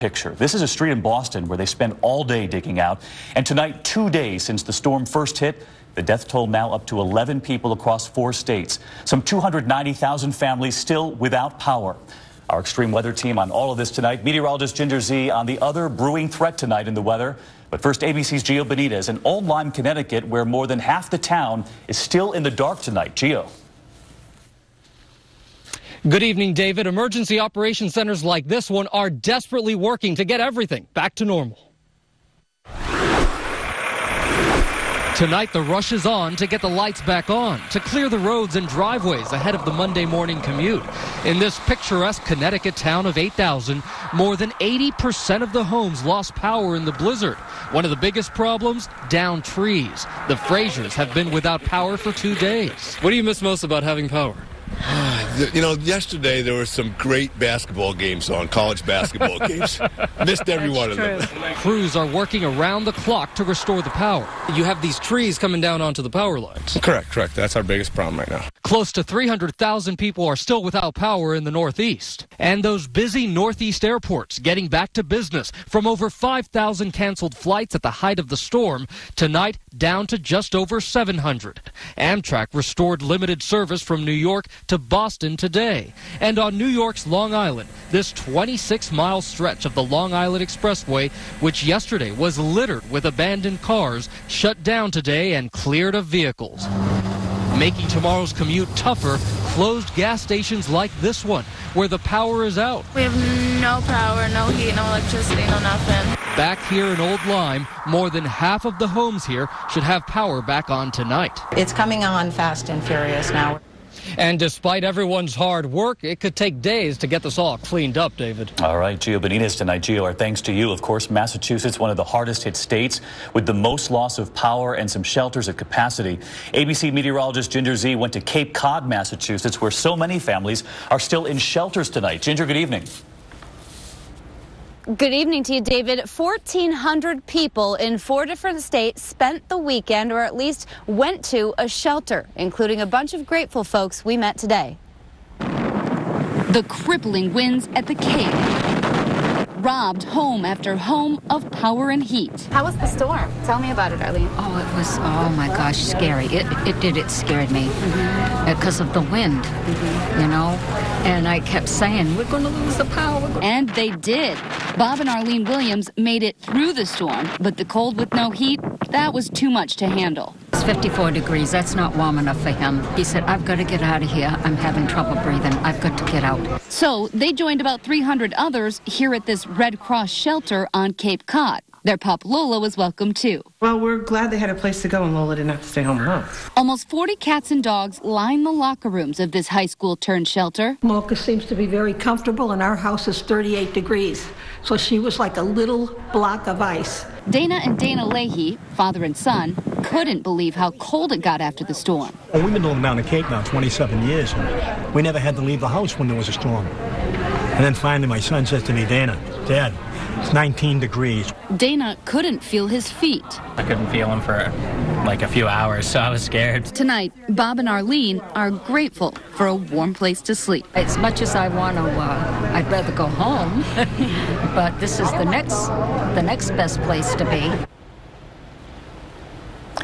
Picture. This is a street in Boston where they spent all day digging out. And tonight, 2 days since the storm first hit, the death toll now up to 11 people across 4 states. Some 290,000 families still without power. Our extreme weather team on all of this tonight. Meteorologist Ginger Z on the other brewing threat tonight in the weather. But first, ABC's Gio Benitez in Old Lyme, Connecticut, where more than half the town is still in the dark tonight. Gio. Good evening, David. Emergency operation centers like this one are desperately working to get everything back to normal. Tonight, the rush is on to get the lights back on, to clear the roads and driveways ahead of the Monday morning commute. In this picturesque Connecticut town of 8,000, more than 80% of the homes lost power in the blizzard. One of the biggest problems, downed trees. The Frasers have been without power for 2 days. What do you miss most about having power? You know, yesterday there were some great basketball games on, college basketball games. Missed every one of them. Crews are working around the clock to restore the power. You have these trees coming down onto the power lines. Correct. That's our biggest problem right now. Close to 300,000 people are still without power in the Northeast. And those busy Northeast airports getting back to business from over 5,000 canceled flights at the height of the storm, tonight down to just over 700. Amtrak restored limited service from New York to Boston today. And on New York's Long Island, this 26-mile stretch of the Long Island Expressway, which yesterday was littered with abandoned cars, shut down today and cleared of vehicles. Making tomorrow's commute tougher, closed gas stations like this one, where the power is out. We have no power, no heat, no electricity, no nothing. Back here in Old Lyme, more than half of the homes here should have power back on tonight. It's coming on fast and furious now. And despite everyone's hard work, it could take days to get this all cleaned up, David. All right, Gio Benitez tonight. Gio, our thanks to you. Of course, Massachusetts, one of the hardest hit states with the most loss of power and some shelters at capacity. ABC meteorologist Ginger Z went to Cape Cod, Massachusetts, where so many families are still in shelters tonight. Ginger, good evening. Good evening to you, David. 1,400 people in 4 different states spent the weekend, or at least went to a shelter, including a bunch of grateful folks we met today. The crippling winds at the Cape robbed home after home of power and heat. How was the storm? Tell me about it, Arlene. Oh, it was, oh my gosh, scary. It scared me because of the wind, you know, and I kept saying, we're going to lose the power. And they did. Bob and Arlene Williams made it through the storm, but the cold with no heat, that was too much to handle. It's 54 degrees. That's not warm enough for him. He said, I've got to get out of here. I'm having trouble breathing. I've got to get out. So they joined about 300 others here at this Red Cross shelter on Cape Cod. Their pup Lola was welcome too. Well, we're glad they had a place to go and Lola didn't have to stay home alone. Almost 40 cats and dogs line the locker rooms of this high school turned shelter. Mocha seems to be very comfortable, and our house is 38 degrees. So she was like a little block of ice. Dana and Dana Leahy, father and son, couldn't believe how cold it got after the storm. Well, we've been living down the Cape now 27 years, and we never had to leave the house when there was a storm. And then finally my son says to me, Dana, Dad, it's 19 degrees. Dana couldn't feel his feet. I couldn't feel him for like a few hours, so I was scared. Tonight, Bob and Arlene are grateful for a warm place to sleep. As much as I want to, I'd rather go home, but this is the next best place to be.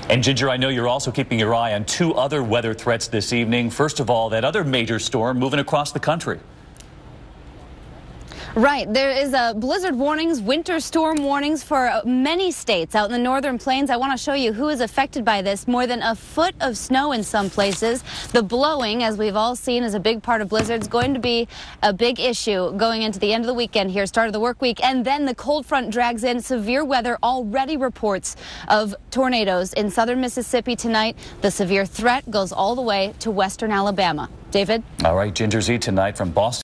And Ginger, I know you're also keeping your eye on 2 other weather threats this evening. First of all, that other major storm moving across the country. Right. There is a blizzard warnings, winter storm warnings for many states out in the northern plains. I want to show you who is affected by this. More than a foot of snow in some places. The blowing, as we've all seen, is a big part of blizzards. Going to be a big issue going into the end of the weekend here, start of the work week. And then the cold front drags in severe weather. Already reports of tornadoes in southern Mississippi tonight. The severe threat goes all the way to western Alabama. David? All right, Ginger Z tonight from Boston.